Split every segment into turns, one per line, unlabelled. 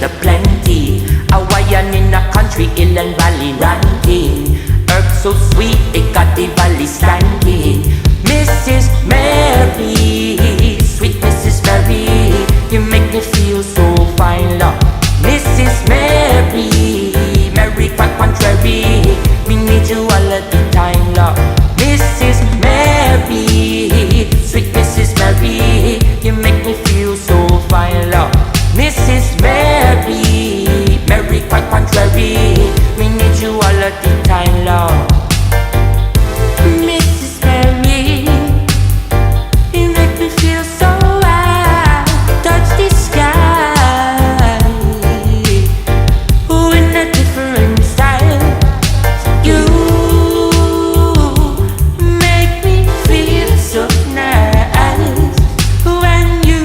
the plenty. Hawaiian in a country, hill and valley ranking. Herb so sweet, it got the valley standing. Mrs. Mary, sweet Mrs. Mary, you make me feel so fine, love. Mrs. Mary, Mary quite contrary, we need you all of the time, love. Mrs. Mary, sweet Mrs. Mary, you make me feel so fine, love. Mrs. Mary, Mary quite contrary, we need you all of the time, love. Mrs. Mary, you make me feel so high, touch the sky, ooh, in a different style. You make me feel so nice when you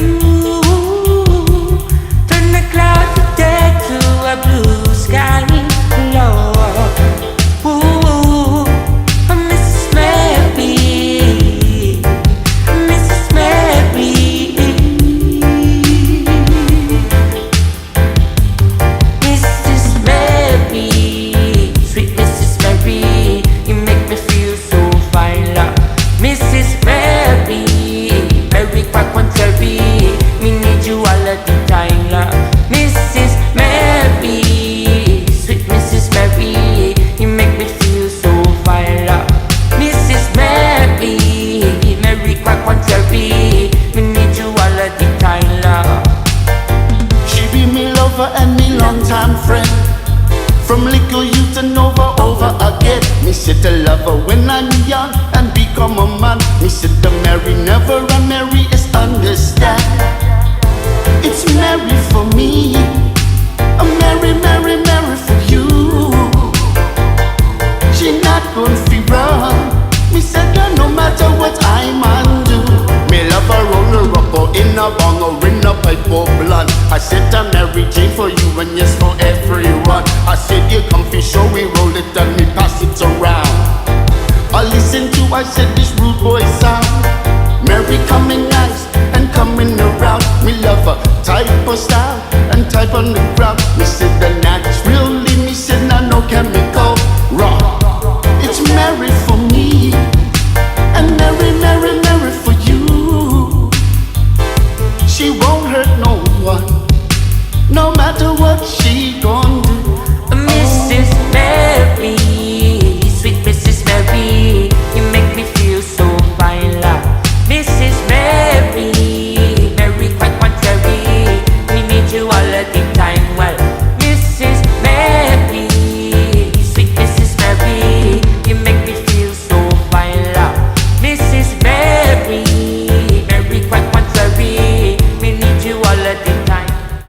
turn the clouds of day to a blue sky, Lord. Ooh, Mrs. Mary, Mrs. Mary, Mrs. Mary, sweet Mrs. Mary, you make me feel so fine, love. Mrs. Mary, Mary quite contrary, me need you all of the time, love. Mrs. Mary, sweet Mrs. Mary, you make me feel so fine, love. Mrs. Mary, Mary quite contrary, me need you all of the time, love.
She be me lover and me long time friend. From little youth and over again. Me said to love her when I'm young and become a man. Me said to marry never and marry is understand. It's Mary for me, a Mary, Mary, Mary for you. She not gon' fi run. Me said that no matter what I man do, me love her roll her up or in a bong or in a pipe or blunt. I said I'm Mary Jane for you and yes for everyone. I said you come fi show we roll it and me pass it around. I listen to I said this rude boy sound. Mary coming nice and coming around. Me love her type of style and type on the ground. Me said the naturally, me said nah, no chemical wrong. It's Mary for me and Mary, Mary, Mary for you. She won't hurt no one, no matter what she gon'